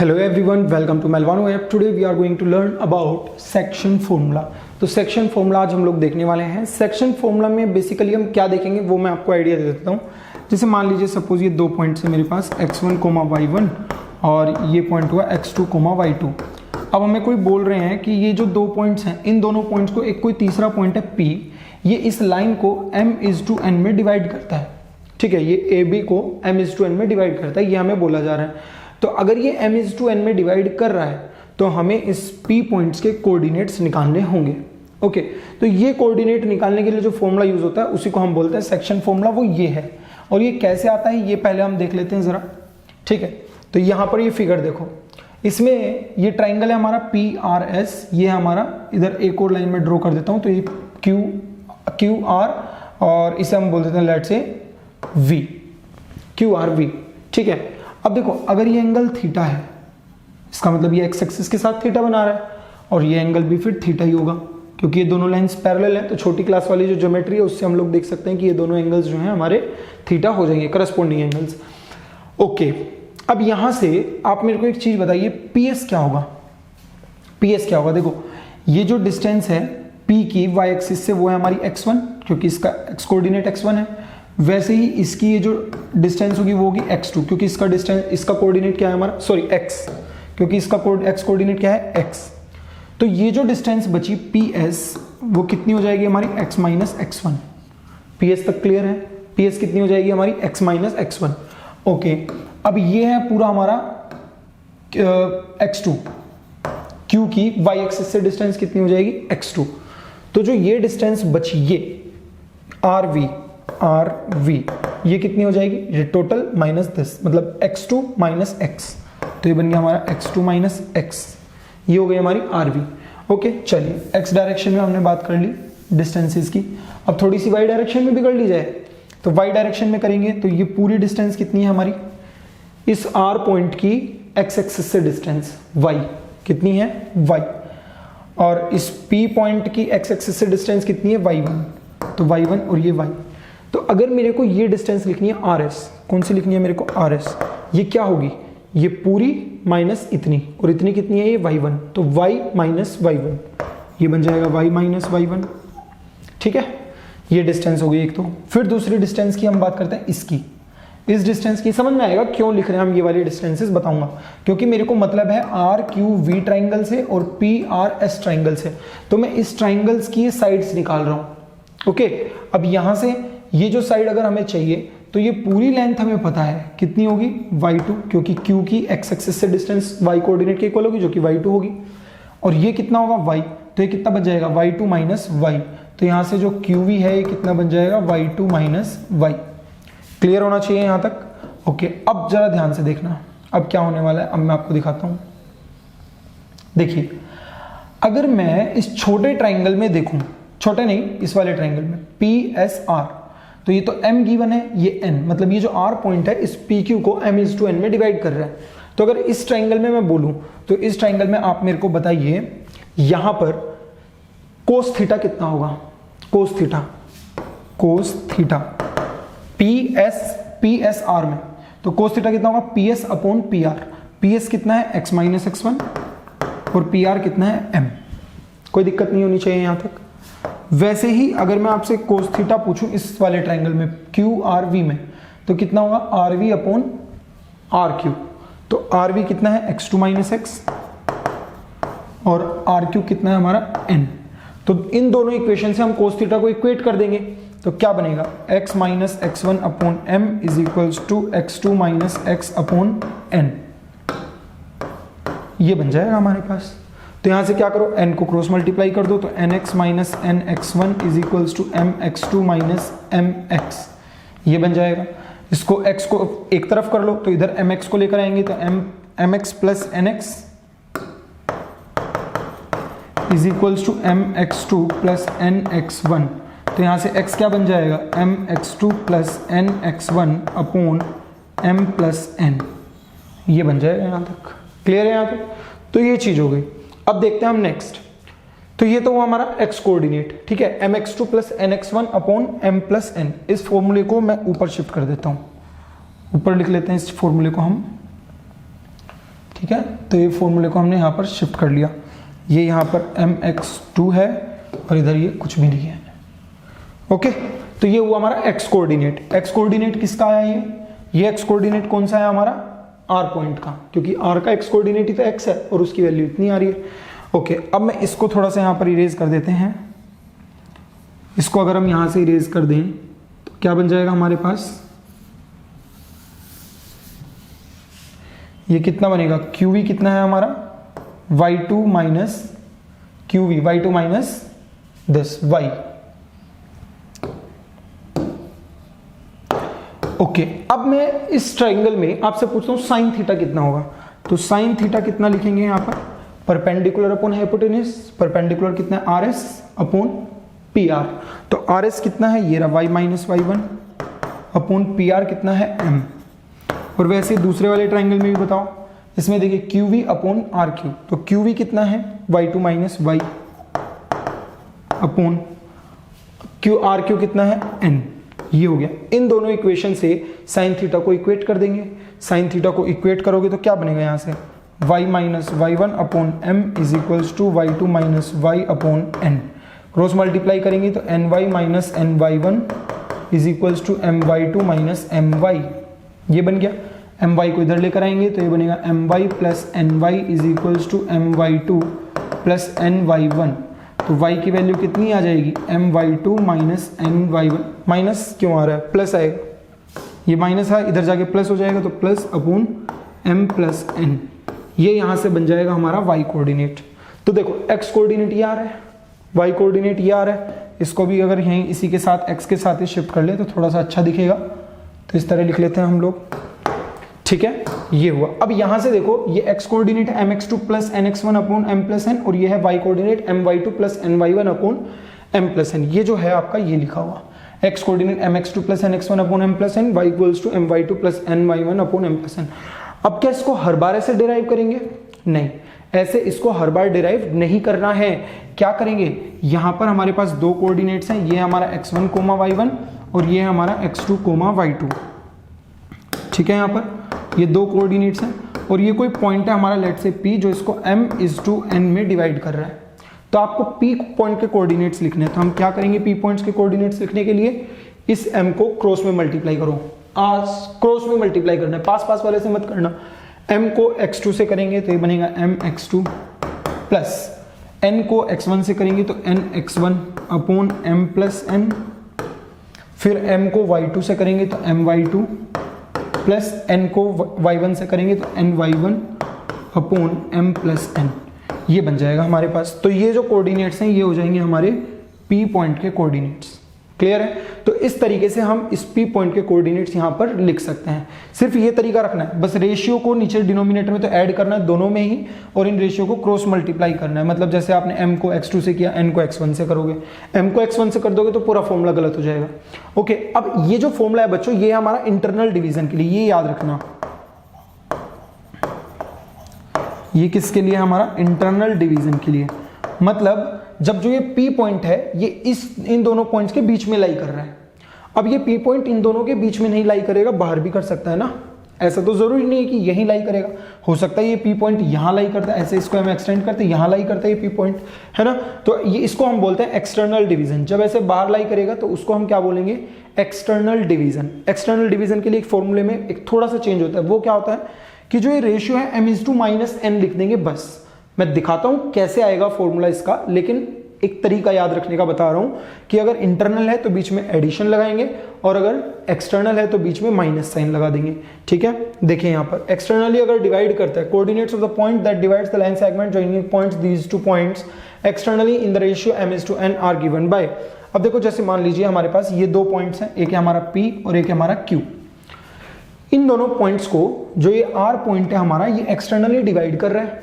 Hello everyone, welcome to Melvano app. Today we are going to learn about section formula. तो section formula आज हम लोग देखने वाले हैं। सेक्शन फॉर्मूला में बेसिकली हम क्या देखेंगे वो मैं आपको आइडिया दे देता हूँ। जैसे मान लीजिए सपोज ये दो पॉइंट्स है मेरे पास x1, y1 और ये पॉइंट हुआ x2, y2। अब हमें कोई बोल रहे हैं कि ये जो दो पॉइंट्स हैं इन दोनों पॉइंट्स को एक कोई तीसरा पॉइंट है P, ये इस लाइन को m/n में डिवाइड करता है। ठीक है, ये AB को m/n में डिवाइड करता है, ये हमें बोला जा रहा है। तो अगर ये m/n में डिवाइड कर रहा है तो हमें इस P पॉइंट्स के कोऑर्डिनेट्स निकालने होंगे। ओके, तो ये कोऑर्डिनेट निकालने के लिए जो फॉर्मूला यूज होता है उसी को हम बोलते हैं सेक्शन फॉर्मूला, वो ये है। और ये कैसे आता है ये पहले हम देख लेते हैं जरा। ठीक है, तो यहाँ पर ये फिगर देखो, इसमें ये ट्राइंगल है हमारा PRS, ये हमारा इधर एक और लाइन में ड्रॉ कर देता हूँ। तो ये QR और इसे हम बोल देते हैं लेट्स से V, QRV। ठीक है, अब देखो अगर ये एंगल थीटा है, इसका मतलब ये एक्स एक्सिस के साथ थीटा बना रहा है और ये एंगल भी फिर थीटा ही होगा, क्योंकि ये दोनों लाइंस पैरेलल हैं। तो छोटी क्लास वाली जो ज्योमेट्री है उससे हम लोग देख सकते हैं कि ये दोनों एंगल्स जो हैं हमारे थीटा हो जाएंगे, करस्पॉन्डिंग एंगल्स। ओके, अब यहां से आप मेरे को एक चीज बताइए, PS क्या होगा? PS क्या होगा? देखो ये जो डिस्टेंस है P की y एक्सिस से वो है हमारी x1, क्योंकि इसका x कोऑर्डिनेट x1 है। वैसे ही इसकी ये जो डिस्टेंस होगी वो होगी x2, क्योंकि इसका डिस्टेंस, इसका कोऑर्डिनेट क्या है हमारा, सॉरी x, क्योंकि इसका x कोऑर्डिनेट क्या है x। तो ये जो डिस्टेंस बची PS वो कितनी हो जाएगी हमारी x माइनस x1। PS तक क्लियर है? PS कितनी हो जाएगी हमारी x माइनस x1। ओके, अब ये है पूरा हमारा x2, Q की y एक्सिस से डिस्टेंस कितनी हो जाएगी x2। तो जो ये डिस्टेंस बची ये RV, ये कितनी हो जाएगी, ये टोटल माइनस दिस, मतलब x2 माइनस x। तो ये बन गया हमारा x2 माइनस x, ये हो गई हमारी RV। ओके, चलिए x डायरेक्शन में हमने बात कर ली डिस्टेंसेस की, अब थोड़ी सी y डायरेक्शन में भी कर ली जाए। तो y डायरेक्शन में करेंगे तो ये पूरी डिस्टेंस कितनी है हमारी, इस R पॉइंट की x एक्सिस से डिस्टेंस y कितनी है y, और इस P पॉइंट की x एक्सिस से डिस्टेंस कितनी है y1, तो y1 और ये y। तो अगर मेरे को ये डिस्टेंस लिखनी है RS, कौन सी लिखनी है मेरे को RS, ये क्या होगी, ये पूरी माइनस इतनी, और इतनी कितनी है ये y1, तो y माइनस y1, ये बन जाएगा y माइनस y1। ठीक है, ये डिस्टेंस हो गई एक। तो फिर दूसरी डिस्टेंस की हम बात करते हैं, इसकी, इस डिस्टेंस की। समझ में आएगा क्यों लिख रहे हैं हम ये वाली डिस्टेंसेस, बताऊंगा। क्योंकि मेरे को मतलब है RQV ट्राइंगल से और PRS ट्राइंगल से, तो मैं इस ट्राइंगल्स की साइड्स निकाल रहा हूं। ओके, अब यहां से ये जो साइड अगर हमें चाहिए तो ये पूरी लेंथ हमें पता है कितनी होगी, y2, क्योंकि Q की x एक्सिस से डिस्टेंस y कोऑर्डिनेट के इक्वल होगी, जो कि y2 होगी। और ये कितना होगा y, तो ये कितना बन जाएगा y2 माइनस y। तो यहां से जो QV है ये कितना बन जाएगा y2 माइनस y। क्लियर होना चाहिए यहां तक? ओके, अब जरा ध्यान से देखना अब क्या होने वाला है, अब मैं आपको दिखाता हूं। देखिए, अगर मैं इस छोटे ट्राइंगल में देखूं, छोटे नहीं, इस वाले ट्राइंगल में PSR, तो ये तो m गिवन है, ये n, मतलब ये जो r पॉइंट है इस PQ को m/n में डिवाइड कर रहा है। तो अगर इस ट्राइंगल में मैं बोलूं तो इस ट्राइंगल में आप मेरे को बताइए यहां पर cos थीटा कितना होगा, cos थीटा PSR में, तो cos थीटा कितना होगा PS अपॉन PR। PS कितना है x माइनस x1 और PR कितना है m। कोई दिक्कत नहीं होनी चाहिए यहां तक। वैसे ही अगर मैं आपसे cos थीटा पूछूं इस वाले ट्राइंगल में QRV में, तो कितना होगा RV अपॉन RQ। तो RV कितना है x2 माइनस x और RQ कितना है हमारा n। तो इन दोनों इक्वेशन से हम cos थीटा को इक्वेट कर देंगे, तो क्या बनेगा x minus x1 upon m is equals to x2 minus x upon n, ये बन जाएगा हमारे पास। तो यहां से क्या करो, n को क्रॉस मल्टीप्लाई कर दो, तो nx minus nx1 is equals to mx2 minus mx, ये बन जाएगा। इसको x को एक तरफ कर लो तो इधर mx को लेकर आएंगे, तो mx plus nx is equals to mx2 plus nx1। तो यहां से x क्या बन जाएगा, mx2 plus nx1 upon m plus n, ये बन जाएगा। यहां तक क्लियर है? यहां तक तो ये चीज हो गई। अब देखते हैं हम नेक्स्ट। तो ये तो वो हमारा x कोऑर्डिनेट, ठीक है, mx2 plus nx1 upon m plus n। इस फॉर्मूले को मैं ऊपर शिफ्ट कर देता हूं, ऊपर लिख लेते हैं इस फॉर्मूले को हम। ठीक है, तो ये फॉर्मूले को हमने यहाँ पर शिफ्ट कर लिया, ये यहाँ पर mx2 है और इधर ये कुछ भी नहीं है। ओके, तो ये हुआ हमारा x कोऑर्डिनेट। x कोऑर्डिनेट किसका आया ये x कोऑर्डिनेट कौन सा है हमारा, r पॉइंट का, क्योंकि r का x कोऑर्डिनेट ही तो x है और उसकी वैल्यू इतनी आ रही है। ओके, अब मैं इसको थोड़ा सा यहाँ पर इरेज कर देते हैं। इसको अगर हम यहाँ से इरेज कर दें तो क्या बन जाएगा हमारे पास, ये कितना बनेगा, QV कितना है हमारा, y2 minus QV, y2 minus this y। Okay, अब मैं इस ट्राइंगल में आपसे पूछता हूं साइन थीटा कितना होगा, तो साइन थीटा कितना लिखेंगे यहाँ पर, परपेंडिकुलर अपॉन हाइपोटेन्यूज, परपेंडिकुलर कितना है RS अपॉन PR, तो RS कितना है ये रहा y minus y1 upon PR कितना है m। और वैसे दूसरे वाले ट्राइंगल में भी बताओ, इसमें देखिए QV अपॉन RQ, तो QV कितना है y2 minus y upon RQ कितना है n। ये हो गया, इन दोनों इक्वेशन से साइन थीटा को इक्वेट कर देंगे। साइन थीटा को इक्वेट करोगे तो क्या बनेगा यहाँ से, y minus y1 upon m is equals to y2 minus y upon n। Cross multiply करेंगे तो ny minus ny1 is equals to my2 minus my। ये बन गया, my को इधर लेकर आएंगे तो ये बनेगा my plus ny is equals to my2 plus ny1। तो y की वैल्यू कितनी आ जाएगी, my2 माइनस ny1, माइनस क्यों आ रहा है, प्लस आएगा, ये माइनस है इधर जाके प्लस हो जाएगा, तो plus upon m plus n। ये यहाँ से बन जाएगा हमारा y कोऑर्डिनेट। तो देखो x कोऑर्डिनेट ये आ रहा है, y कोऑर्डिनेट ये आ रहा है, इसको भी अगर यहीं इसी के साथ x के साथ ही शिफ्ट कर ले तो थोड़ा सा अच्छा दिखेगा, तो इस तरह लिख लेते हैं हम लोग। ठीक है, ये हुआ। अब यहां से देखो, ये x कोऑर्डिनेट है mx2 plus nx1 upon m plus n, और ये है y coordinate my2 plus ny1 upon m plus n। ये जो है आपका ये लिखा हुआ x coordinate mx2 plus nx1 upon m plus n, y equals to my2 plus ny1 upon m plus n। अब क्या इसको हर बार ऐसे डिराइव करेंगे, नहीं, ऐसे इसको हर बार डिराइव नहीं करना है। क्या करेंगे, यहां पर हमारे पास दो कोऑर्डिनेट्स हैं, ये हमारा x1 कोमा y1 और ये हमारा x2 कोमा y2। ठीक है, यहाँ पर ये दो कोऑर्डिनेट्स हैं और ये कोई पॉइंट है हमारा लेट से P, जो इसको m इज टू n में डिवाइड कर रहा है। तो आपको P पॉइंट के कोऑर्डिनेट्स लिखने हैं, तो हम क्या करेंगे, P पॉइंट्स के कोऑर्डिनेट्स लिखने के लिए इस m को क्रॉस में मल्टीप्लाई करो, क्रॉस में मल्टीप्लाई करना है, पास पास वाले से मत करना। m को x2 से करेंगे तो ये बनेगा mx2 प्लस n को x1 से करेंगे तो nx1 upon m plus n, फिर m को y2 से करेंगे तो my2 प्लस n को y1 से करेंगे तो ny1 upon m plus n। ये बन जाएगा हमारे पास। तो ये जो कोऑर्डिनेट्स हैं ये हो जाएंगे हमारे P पॉइंट के कोऑर्डिनेट्स। क्लियर है, तो इस तरीके से हम इस P पॉइंट के कोऑर्डिनेट्स यहाँ पर लिख सकते हैं। सिर्फ ये तरीका रखना है, बस रेशियो को नीचे डिनोमिनेटर में तो ऐड करना है दोनों में ही, और इन रेशियो को क्रॉस मल्टीप्लाई करना है। मतलब जैसे आपने m को x2 से किया, n को x1 से करोगे, m को x1 से कर दोगे तो पूरा फॉर्मूला गलत हो जाएगा। ओके, अब ये जो फॉर्मूला है बच्चों, ये हमारा इंटरनल डिवीजन के लिए, ये याद रखना, ये किसके लिए, हमारा इंटरनल डिवीजन के लिए। मतलब जब जो ये P पॉइंट है ये इन दोनों पॉइंट्स के बीच में लाई कर रहा है। अब ये P पॉइंट इन दोनों के बीच में नहीं लाई करेगा, बाहर भी कर सकता है ना, ऐसा तो जरूरी नहीं है कि यही लाई करेगा, हो सकता है ये P पॉइंट यहां लाई करता है, ऐसे इसको हम एक्सटेंड करते हैं, यहां लाई करता है ये P पॉइंट, है ना। तो ये इसको हम बोलते हैं एक्सटर्नल डिवीजन। जब ऐसे बाहर लाई करेगा तो उसको हम क्या बोलेंगे, एक्सटर्नल डिवीजन। एक्सटर्नल डिवीजन के लिए एक फॉर्मूले में एक थोड़ा सा चेंज होता है, वो क्या होता है कि जो ये रेशियो है m/2 माइनस n लिख देंगे। बस मैं दिखाता हूं कैसे आएगा फॉर्मूला इसका, लेकिन एक तरीका याद रखने का बता रहा हूं कि अगर इंटरनल है तो बीच में एडिशन लगाएंगे, और अगर एक्सटर्नल है तो बीच में माइनस साइन लगा देंगे। ठीक है, देखिए यहां पर एक्सटर्नली अगर डिवाइड करता है, coordinates of the point that divides the line segment joining points these two points externally in the ratio m/n are given by. अब देखो, जैसे मान लीजिए हमारे पास ये दो पॉइंट्स हैं, एक है हमारा P और एक है हमारा Q। इन दोनों पॉइंट्स को, जो ये R पॉइंट है हमारा, ये एक्सटर्नली डिवाइड कर रहा है,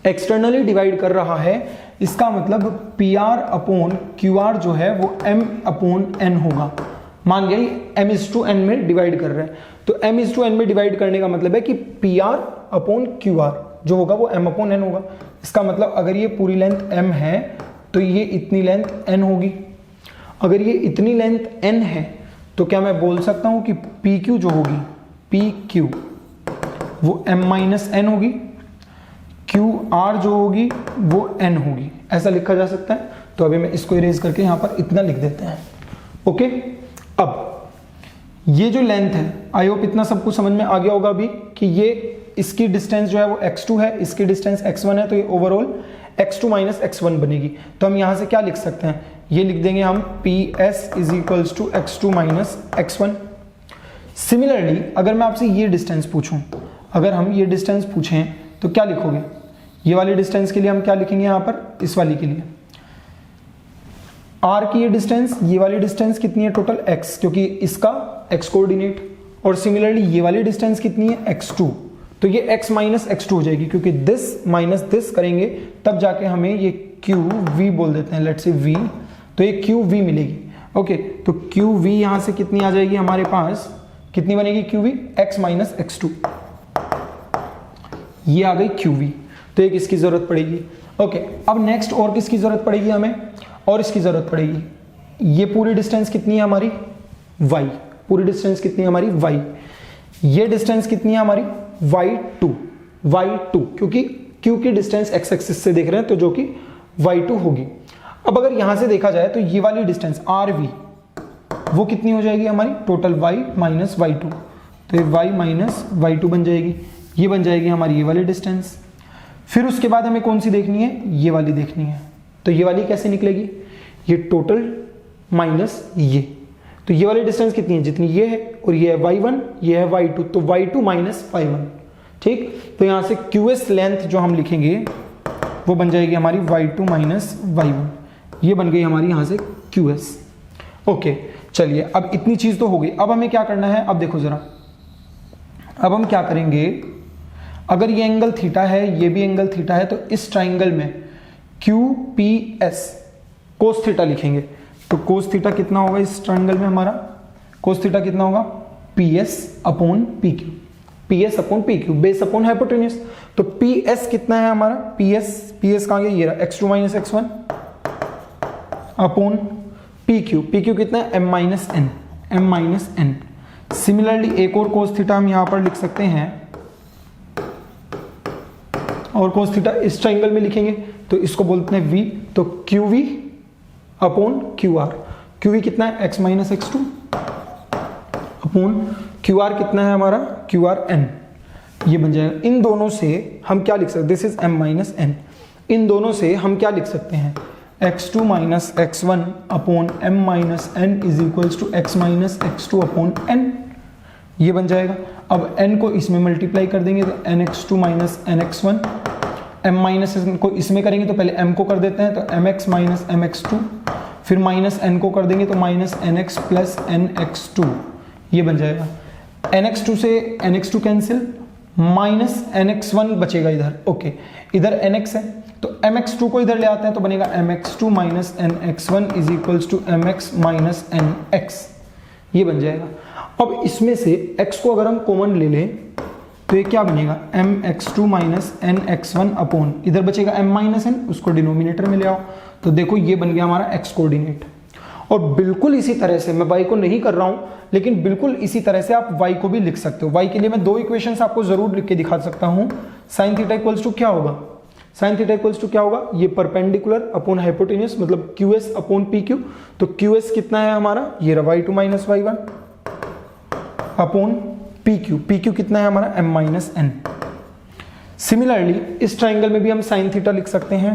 एक्सटर्नली डिवाइड कर रहा है। इसका मतलब PR अपॉन QR जो है वो m अपॉन n होगा। मान लिया ये m/n में डिवाइड कर रहा है, तो m/n में डिवाइड करने का मतलब है कि PR अपॉन QR जो होगा वो m अपॉन n होगा। इसका मतलब अगर ये पूरी लेंथ m है तो ये इतनी लेंथ n होगी। अगर ये इतनी लेंथ n है तो क्या मैं बोल सकता हूं कि PQ जो होगी, PQ वो m माइनस एन होगी, क्यू आर जो होगी वो n होगी, ऐसा लिखा जा सकता है। तो अभी मैं इसको इरेज करके यहाँ पर इतना लिख देते हैं। ओके, अब ये जो लेंथ है, आई होप इतना सब कुछ समझ में आ गया होगा अभी कि ये इसकी डिस्टेंस जो है वो x2 है, इसकी डिस्टेंस x1 है, तो ये ओवरऑल x2 माइनस x1 बनेगी। तो हम यहाँ से क्या लिख सकते हैं, ये लिख देंगे हम PS is equals to x2 minus x1। Similarly अगर मैं आपसे ये डिस्टेंस पूछूं, अगर हम ये डिस्टेंस पूछें तो क्या लिखोगे, ये वाली डिस्टेंस के लिए हम क्या लिखेंगे यहाँ पर, इस वाली के लिए r की ये डिस्टेंस, ये वाली डिस्टेंस कितनी है टोटल x, क्योंकि इसका x कोऑर्डिनेट, और सिमिलरली ये वाली डिस्टेंस कितनी है x2, तो ये x माइनस x2 हो जाएगी, क्योंकि दिस माइनस दिस करेंगे तब जाके हमें ये QV बोल देते हैं, लेट्स से V, तो ये QV मिलेगी। ओके, तो QV यहां से कितनी आ जाएगी हमारे पास, कितनी बनेगी QV, x माइनस x2, ये आ गई QV, तो एक इसकी जरूरत पड़ेगी। ओके, अब नेक्स्ट और किसकी जरूरत पड़ेगी हमें, और इसकी जरूरत पड़ेगी, ये पूरी डिस्टेंस कितनी है हमारी y, पूरी डिस्टेंस कितनी है हमारी y, ये डिस्टेंस कितनी है हमारी y2, क्योंकि q की डिस्टेंस x एक्सिस से देख रहे हैं तो जो कि y2 होगी। अब अगर यहां से देखा जाए तो ये वाली डिस्टेंस rv वो कितनी हो जाएगी हमारी, टोटल y माइनस y2, तो ये y माइनस y2 बन जाएगी, ये बन जाएगी हमारी ये वाली डिस्टेंस। फिर उसके बाद हमें कौन सी देखनी है, ये वाली देखनी है, तो ये वाली कैसे निकलेगी, ये टोटल माइनस ये, तो ये वाली डिस्टेंस कितनी है, जितनी ये है, और ये है y1, ये है y2, तो y2 माइनस y1, ठीक। तो यहां से QS लेंथ जो हम लिखेंगे वो बन जाएगी हमारी y2 माइनस y1, ये बन गई हमारी यहां से QS। ओके, चलिए अब इतनी चीज तो हो गई, अब हमें क्या करना है, अब देखो जरा, अब हम क्या करेंगे, अगर ये एंगल थीटा है, ये भी एंगल थीटा है, तो इस ट्राइंगल में QPS कोस थीटा लिखेंगे, तो कोस थीटा कितना होगा इस ट्राइंगल में हमारा, कोस थीटा कितना होगा, PS upon PQ, PS upon PQ, base upon hypotenuse, तो PS कितना है हमारा, PS कहां गया, ये रहा x2 minus x1 upon PQ कितना है, m माइनस n। सिमिलरली एक और कोस थीटा हम यहां पर लिख सकते हैं, और कोस थीटा इस ट्राइंगल में लिखेंगे तो इसको बोलते हैं V, तो QV अपॉन QR, QV कितना है x minus x2 upon QR कितना है हमारा, QRn, ये बन जाएगा। इन दोनों से हम क्या लिख सकते हैं, this is m minus n, इन दोनों से हम क्या लिख सकते हैं, x2 minus x1 upon m minus n is equals to x minus x2 upon n, ये बन जाएगा। अब n को इसमें मल्टीप्लाई कर देंगे तो nx2 minus nx1, m minus को इसमें करेंगे तो पहले m को कर देते हैं, तो mx माइनस mx2, फिर माइनस n को कर देंगे तो माइनस nx प्लस nx2, ये बन जाएगा। nx2 से nx2 कैंसिल, माइनस nx1 बचेगा इधर। ओके, इधर nx है तो mx2 को इधर ले आते हैं तो बनेगा mx2 minus nx1 is equals to mx minus nx, ये बन जाएगा। अब इसमें से x को अगर हम कॉमन ले लें तो ये क्या बनेगा, mx2 माइनस nx1 अपॉन, इधर बचेगा m माइनस n, उसको डिनोमिनेटर में ले आओ, तो देखो ये बन गया हमारा x कोऑर्डिनेट। और बिल्कुल इसी तरह से, मैं y को नहीं कर रहा हूं, लेकिन बिल्कुल इसी तरह से आप y को भी लिख सकते हो। y के लिए मैं दो इक्वेशंस आपको जरूर लिख के दिखा सकता हूं। साइन थीटा इक्वल्स टू क्या होगा, साइन थीटा इक्वल्स टू क्या होगा, ये परपेंडिकुलर अपॉन हाइपोटेन्यूज, मतलब QS अपॉन PQ, तो QS कितना है हमारा, ये रहा y2 minus y1 upon PQ कितना है हमारा, m माइनस n। सिमिलरली इस ट्राइंगल में भी हम साइन थीटा लिख सकते हैं,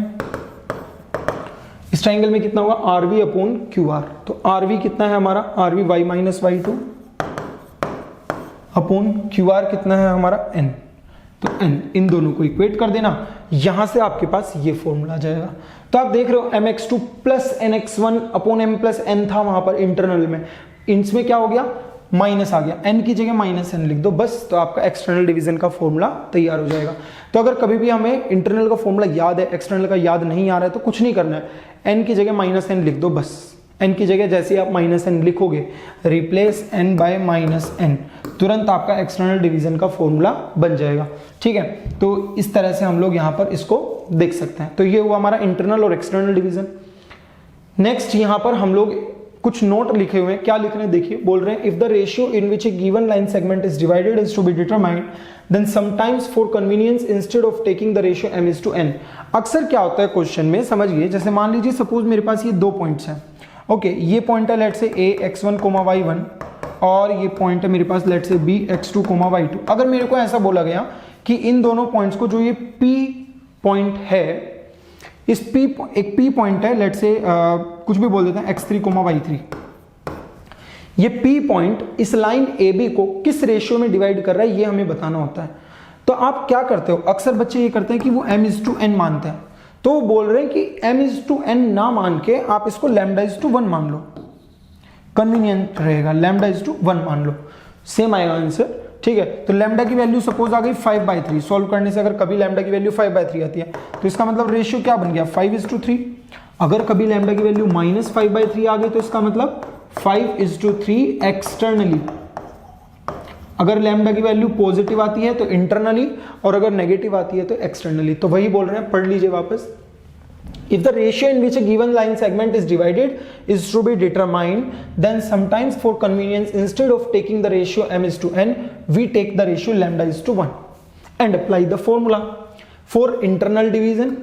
इस ट्राइंगल में कितना होगा, RV अपॉन QR, तो RV कितना है हमारा, RV y minus y2 upon QR कितना है हमारा n, तो n, इन दोनों को इक्वेट कर देना, यहां से आपके पास ये फॉर्मूला आ जाएगा। तो आप देख रहे हो mx2 plus nx1 upon m plus n था वहां पर इंटरनल में, इसमें क्या हो गया, माइनस आ गया, n की जगह माइनस n लिख दो बस, तो आपका एक्सटर्नल डिवीजन का फॉर्मूला तैयार हो जाएगा। तो अगर कभी भी हमें इंटरनल का फॉर्मूला याद है, एक्सटर्नल का याद नहीं आ रहा है, तो कुछ नहीं करना है, n की जगह माइनस n लिख दो बस। n की जगह जैसे आप माइनस n लिखोगे, replace n bye minus n, तुरंत आपका एक्सटर्नल डिवीजन का फॉर्मूला बन जाएगा। ठीक है, तो इस तरह से हम लोग यहाँ पर इसको देख सकते हैं। तो ये हुआ हमारा इंटरनल और एक्सटर्नल डिवीजन। नेक्स्ट यहाँ पर हम लोग कुछ नोट लिखे हुए हैं, क्या लिख रहे हैं देखिए, बोल रहे हैं if the ratio in which a given line segment is divided is to be determined then sometimes for convenience instead of taking the ratio m is to n। अक्सर क्या होता है क्वेश्चन में, समझिए, जैसे मान लीजिए सपोज मेरे पास ये 2 पॉइंट्स हैं, ओके, ये पॉइंट है लेट से a x1, y1 और ये पॉइंट है मेरे पास लेट से b x2, y2। अगर मेरे को ऐसा बोला गया कि इन दोनों पॉइंट्स को, जो ये p पॉइंट है, इस p एक p पॉइंट है लेट से कुछ भी बोल देते हैं x3, y3, ये p पॉइंट इस लाइन AB को किस रेशियो में डिवाइड कर रहा है ये हमें बताना होता है। तो आप क्या करते हो, अक्सर बच्चे ये करते हैं कि वो m/n मानते हैं, तो वो बोल रहे हैं कि m/n ना मान के आप इसको λ/1 मान लो, कन्वीनियंट रहेगा, λ/1 मान लो, सेम आएगा आंसर, ठीक है। तो लैम्डा की वैल्यू सपोज आ गई 5/3, सॉल्व करने से अगर कभी लैम्डा की वैल्यू 5/3 आती है तो इसका मतलब रेशियो क्या बन गया 5:3। अगर कभी लैम्डा की वैल्यू -5/3 आ गई तो इसका मतलब 5:3 एक्सटर्नली। अगर लैम्डा की वैल्यू पॉजिटिव आती है तो इंटरनली, और अगर नेगेटिव आती है तो एक्सटर्नली। तो वही बोल रहे हैं, पढ़ लीजिए वापस। If the ratio in which a given line segment is divided is to be determined, then sometimes for convenience, instead of taking the ratio m is to n, we take the ratio lambda is to 1 and apply the formula for internal division.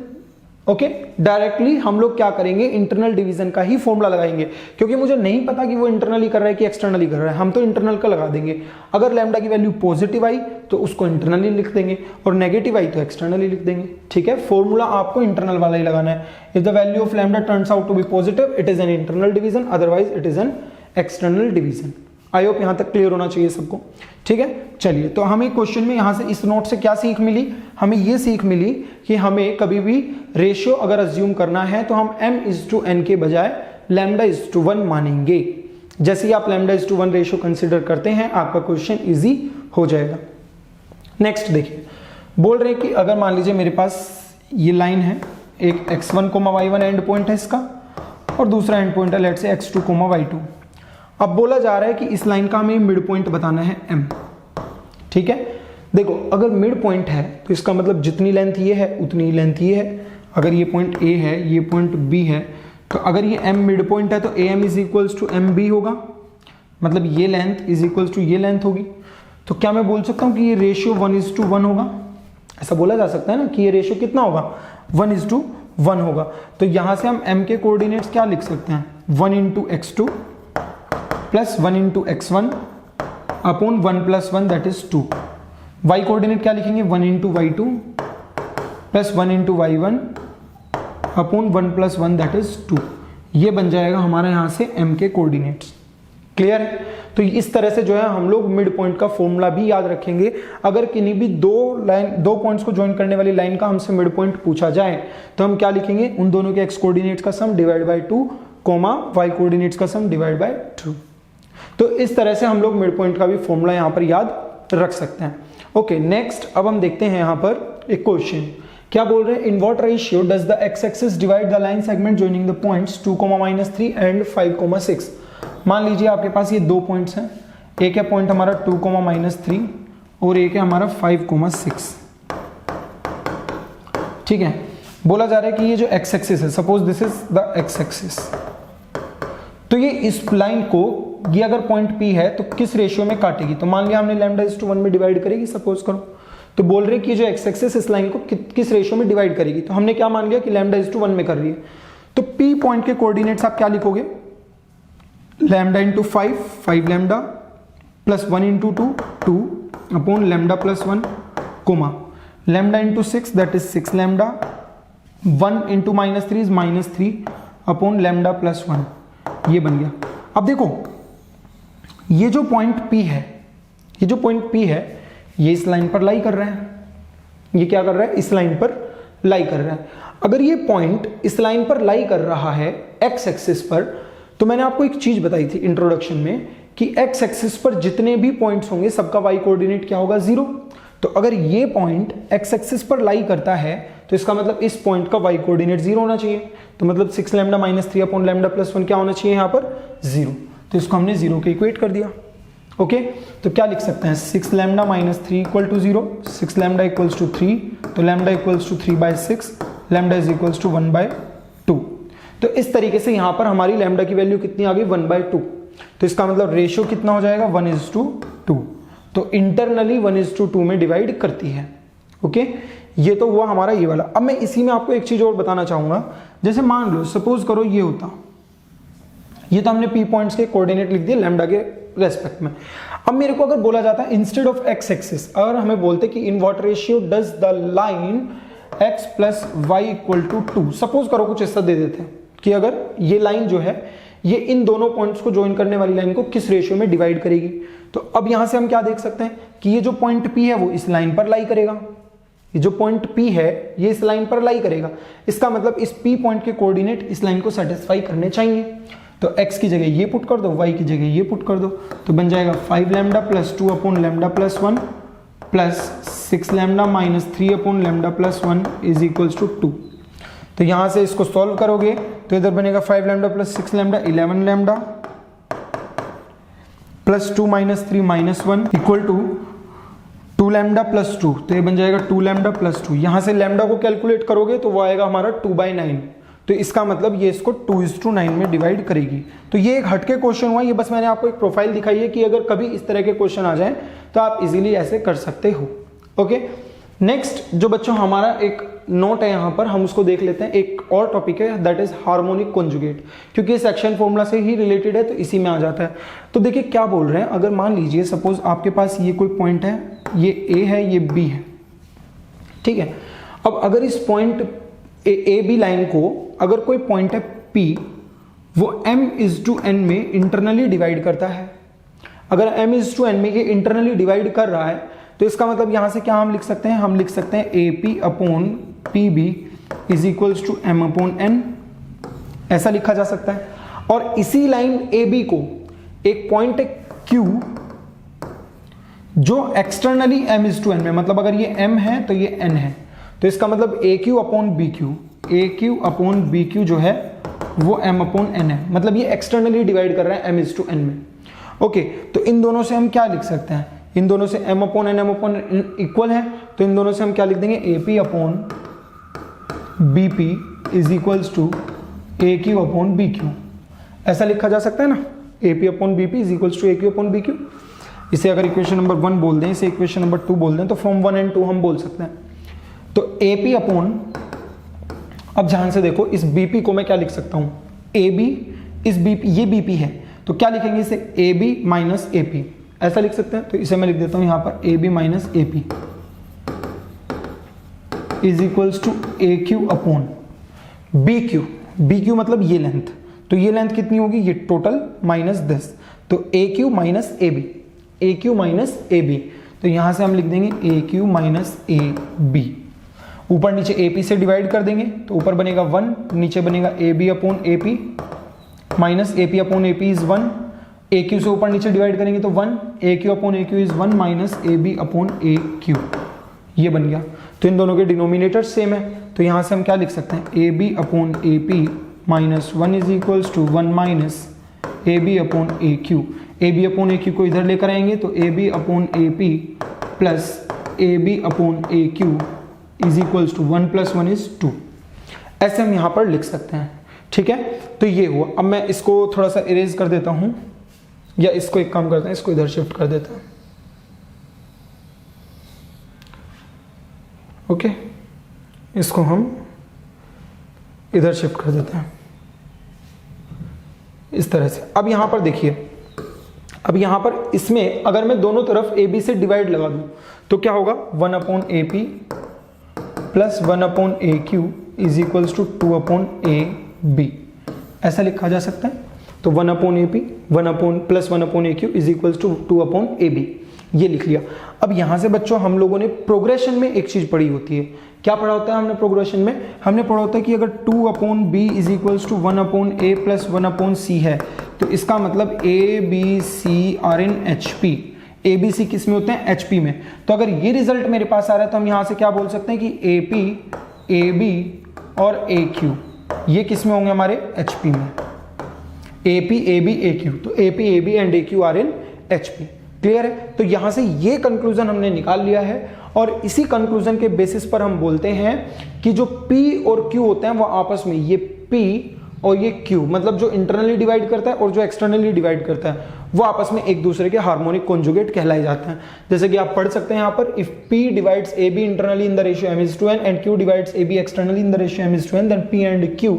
Okay, directly हम लोग क्या करेंगे, internal division का ही formula लगाएंगे, क्योंकि मुझे नहीं पता कि वो इंटरनली कर रहा है कि एक्सटर्नली कर रहा है, हम तो इंटरनल का लगा देंगे। अगर लैम्डा की वैल्यू पॉजिटिव आई तो उसको इंटरनली लिख देंगे, और नेगेटिव आई तो एक्सटर्नली लिख देंगे, ठीक है। फॉर्मूला आपको इंटरनल वाला ही लगाना है। If the value of lambda turns out to be positive, it is an internal division, otherwise it is an external division. I hope यहां तक क्लियर होना चाहिए सबको, ठीक है। चलिए, तो हमें क्वेश्चन में यहां से इस नोट से क्या सीख मिली, हमें ये सीख मिली कि हमें कभी भी रेशियो अगर अज्यूम करना है तो हम m/n के बजाय λ/1 मानेंगे। जैसे ही आप λ/1 रेशियो कंसिडर करते हैं आपका क्वेश्चन इजी हो जाएगा। नेक्स्ट देखिए, बोल रहे हैं कि अगर मान लीजिए मेरे पास ये लाइन है, एक x1, y1 एंड पॉइंट है इसका, और दूसरा एंड पॉइंट है लेट से x2, y2। अब बोला जा रहा है कि इस लाइन का हमें मिड पॉइंट बताना है m, ठीक है। देखो, अगर मिड पॉइंट है तो इसका मतलब जितनी लेंथ ये है उतनी ही लेंथ ये है। अगर ये पॉइंट A है, ये पॉइंट B है, तो अगर ये m मिड पॉइंट है तो AM is equals to MB होगा, मतलब ये लेंथ इज इक्वल्स टू ये लेंथ होगी। तो क्या मैं बोल सकता हूँ कि ये रेशियो 1:1 होगा, ऐसा बोला जा सकता है ना कि ये रेशियो कितना होगा 1:1 होगा। तो यहां से हम m के कोऑर्डिनेट्स क्या लिख सकते हैं, 1 × x2 plus 1 × x1 upon 1 + 1 that is 2। y coordinate क्या लिखेंगे, 1 × y2 plus 1 × y1 upon 1 + 1 that is 2। ये बन जाएगा हमारा यहां से m के कोऑर्डिनेट्स। क्लियर है। तो इस तरह से जो है हम लोग मिड पॉइंट का फॉर्मूला भी याद रखेंगे। अगर किन्हीं भी दो पॉइंट्स को ज्वाइन करने वाली लाइन का हमसे मिड पॉइंट पूछा जाए तो हम क्या लिखेंगे, उन दोनों के x कोऑर्डिनेट्स का सम डिवाइड बाय 2, y कोऑर्डिनेट्स का सम डिवाइड बाय 2। तो इस तरह से हम लोग मिड पॉइंट का भी फॉर्मूला यहां पर याद रख सकते हैं। ओके, नेक्स्ट अब हम देखते हैं यहां पर एक क्वेश्चन। क्या बोल रहे हैं, इन what ratio does the x axis divide the line segment joining the points 2, -3 and 5, 6। मान लीजिए आपके पास ये 2 पॉइंट्स हैं, एक है पॉइंट हमारा 2, -3 और एक है हमारा 5, 6, ठीक है। बोला जा रहा है कि ये जो एक्स एक्सिस है, suppose this is the x axis, तो ये इस लाइन को, ये अगर पॉइंट P है तो किस रेशियो में काटेगी। तो मान लिया हमने λ/1 में डिवाइड करेगी, सपोज करो। तो बोल रहे हैं कि जो एक्स एक्सिस इस लाइन को किस रेशियो में डिवाइड करेगी। तो हमने क्या मान लिया कि λ/1 में कर रही है। तो P पॉइंट के कोऑर्डिनेट्स आप क्या लिखोगे, λ × 5 λ plus 1 × 2 upon λ + 1, comma λ × 6 that is 6 λ, 1 × -3 is -3 upon λ + 1। ये बन गया। अब देखो, ये जो पॉइंट P है, ये जो पॉइंट P है, ये इस लाइन पर लाई कर रहा है। ये क्या कर रहा है, इस लाइन पर लाई कर रहा है। अगर ये पॉइंट इस लाइन पर लाई कर रहा है एक्स एक्सिस पर, तो मैंने आपको एक चीज बताई थी इंट्रोडक्शन में कि एक्स एक्सिस पर जितने भी पॉइंट्स होंगे सबका वाई कोऑर्डिनेट क्या होगा, 0। तो अगर ये पॉइंट एक्स एक्सिस पर लाई करता है तो इसका मतलब इस पॉइंट का वाई कोऑर्डिनेट 0 होना चाहिए। तो मतलब 6 λ -3 अपॉन λ + 1 क्या होना चाहिए यहाँ पर, 0। तो इसको हमने 0 के इक्वेट कर दिया। ओके, तो क्या लिख सकते हैं, 6 λ -3 = 0, 6 λ = 3, तो λ = 3/6, λ = 1/2। तो इस तरीके से यहां पर हमारी लैम्डा की वैल्यू कितनी आ गई 1/2। तो इसका मतलब रेशियो कितना हो जाएगा 1:2। तो इंटरनली 1:2 में डिवाइड करती है। ओके, ये तो हुआ हमारा ये वाला। अब मैं इसी में आपको एक चीज और बताना चाहूंगा। जैसे मान लो सपोज करो ये होता, ये तो हमने पी पॉइंट्स के कोऑर्डिनेट लिख दिए लैम्डा के रेस्पेक्ट में। अब मेरे को अगर बोला जाता है इंस्टेड ऑफ एक्स एक्सिस, अगर हमें बोलते कि in what ratio does the line x plus y equal to 2, suppose करो कुछ ऐसा दे देते हैं कि अगर ये लाइन जो है ये इन दोनों पॉइंट्स को ज्वाइन करने वाली लाइन को किस रेशियो में डिवाइड करेगी। तो अब यहां से हम क्या देख सकते हैं कि ये जो पॉइंट P है वो इस लाइन पर लाई करेगा, ये जो पॉइंट P है ये इस लाइन पर लाई करेगा। इसका मतलब इस P पॉइंट के कोऑर्डिनेट इस लाइन को सेटिस्फाई करने चाहिए। तो x की जगह ये पुट कर दो, y की जगह ये पुट कर दो, तो बन जाएगा 5 lambda plus 2 upon lambda plus 1 plus 6 lambda minus 3 upon lambda plus 1 is equals to 2। तो यहां से इसको सॉल्व करोगे तो इधर बनेगा 5 lambda plus 6 lambda 11 lambda plus 2 minus 3 minus 1 equal to 2 lambda plus 2। तो ये बन जाएगा 2 लैम्डा प्लस 2। यहां से लैम्डा को कैलकुलेट करोगे तो वो आएगा हमारा 2/9। तो इसका मतलब ये इसको 2:9 में डिवाइड करेगी। तो ये एक हटके क्वेश्चन हुआ, ये बस मैंने आपको एक प्रोफाइल दिखाई है कि अगर कभी इस तरह के क्वेश्चन आ जाएं तो आप इजीली ऐसे कर सकते हो। ओके, नेक्स्ट जो बच्चों हमारा एक नोट है यहां पर, हम उसको देख लेते हैं। एक और टॉपिक है दैट इज हार्मोनिक कॉन्जुगेट, क्योंकि ये सेक्शन फॉर्मूला से ही रिलेटेड है तो इसी में आ जाता है। तो देखिए क्या बोल रहे हैं, अगर मान लीजिए सपोज आपके पास ये कोई पॉइंट है, ये ए है ये बी है, ठीक है। अब अगर इस पॉइंट ए बी लाइन को अगर कोई पॉइंट है P, वो m/n में इंटरनली डिवाइड करता है। अगर m/n में ये इंटरनली डिवाइड कर रहा है तो इसका मतलब यहां से क्या हम लिख सकते हैं, हम लिख सकते हैं AP upon PB is equals to m/n, ऐसा लिखा जा सकता है। और इसी लाइन AB को एक पॉइंट है Q जो एक्सटर्नली m/n में, मतलब अगर ये m है तो ये n है, तो इसका मतलब AQ upon BQ, AQ upon BQ जो है वो m अपॉन n है, मतलब ये एक्सटर्नली डिवाइड कर रहा है m/n में। ओके, तो इन दोनों से हम क्या लिख सकते हैं, इन दोनों से m अपॉन n इक्वल है, तो इन दोनों से हम क्या लिख देंगे AP upon BP is equals to AQ upon BQ, ऐसा लिखा जा सकता है ना। AP upon BP is equals to AQ upon BQ। इसे अगर इक्वेशन नंबर 1 बोल दें, इसे इक्वेशन नंबर 2 बोल दें, तो फ्रॉम 1 and 2 हम बोल सकते हैं। तो AP अपॉन, अब ध्यान से देखो इस BP को मैं क्या लिख सकता हूं, AB इस BP, ये BP है तो क्या लिखेंगे इसे AB माइनस AP, ऐसा लिख सकते हैं। तो इसे मैं लिख देता हूं यहां पर AB minus AP is equals to AQ upon BQ। BQ मतलब ये लेंथ, तो ये लेंथ कितनी होगी, ये टोटल माइनस दिस, तो AQ minus AB, AQ minus AB। तो यहां से हम लिख देंगे AQ माइनस AB, ऊपर नीचे AP से डिवाइड कर देंगे तो ऊपर बनेगा 1, नीचे बनेगा AB upon AP minus AP upon AP is 1, AQ से ऊपर नीचे डिवाइड करेंगे तो 1, AQ upon AQ is 1 minus AB upon AQ, ये बन गया। तो इन दोनों के डिनोमिनेटर सेम है, तो यहां से हम क्या लिख सकते हैं AB upon AP minus 1 is equals to 1 minus AB upon AQ। AB upon AQ को इधर लेकर आएंगे तो AB upon AP plus AB upon AQ is equals to 1 plus 1 is 2, ऐसे हम यहां पर लिख सकते हैं। ठीक है, तो ये हुआ। अब मैं इसको थोड़ा सा इरेज कर देता हूं, या इसको एक काम करते हैं, इसको इधर शिफ्ट कर देते हैं। ओके, इसको हम इधर शिफ्ट कर देते हैं इस तरह से। अब यहां पर देखिए, अब यहां पर इसमें अगर मैं दोनों तरफ AB से डिवाइड लगा दूं तो क्या होगा, 1 upon AP plus 1 upon AQ is equals to 2 upon AB, ऐसा लिखा जा सकता है। तो 1 upon AP 1 upon plus 1 upon AQ is equals to 2 upon AB, ये लिख लिया। अब यहां से बच्चों हम लोगों ने प्रोग्रेशन में एक चीज पढ़ी होती है, क्या पढ़ा होता है हमने प्रोग्रेशन में, हमने पढ़ा होता है कि अगर 2 upon B is equals to 1 upon A plus 1 upon C है तो इसका मतलब ABC are in HP। ABC किस में होते हैं, HP में। तो अगर ये रिजल्ट मेरे पास आ रहा है तो हम यहां से क्या बोल सकते हैं कि AP AB और AQ ये किस में होंगे, हमारे HP में। AP AB AQ, तो AP AB and AQ are in HP। Clear है, तो यहां से ये कंक्लूजन हमने निकाल लिया है और इसी कंक्लूजन के बेसिस पर हम बोलते हैं कि जो P और Q होते हैं वो आपस में, ये P और ये Q, मतलब जो इंटरनली डिवाइड करता है और जो एक्सटर्नली डिवाइड करता है, वो आपस में एक दूसरे के हार्मोनिक कॉन्जुगेट कहलाए जाते हैं। जैसे कि आप पढ़ सकते हैं यहाँ पर, if P divides AB internally in the ratio m:1 and Q divides AB externally in the ratio m:1, then P and Q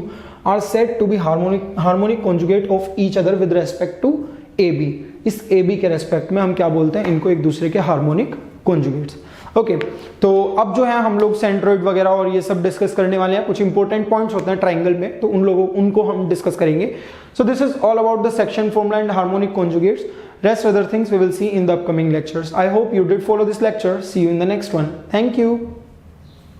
are said to be harmonic conjugate of each other with respect to AB। इस AB के respect में हम क्या बोलते हैं, इनको एक दूसरे के हार्मोनिक कॉन्जुगेट्स। ओके, तो अब जो है हम लोग सेंट्रोइड वगैरह और ये सब डिस्कस करने वाले हैं। कुछ इंपॉर्टेंट पॉइंट्स होते हैं ट्राइंगल में, तो उनको हम डिस्कस करेंगे। So this is all about the section formula and harmonic conjugates. Rest other things we will see in the upcoming lectures. I hope you did follow this lecture. See you in the next one. Thank you.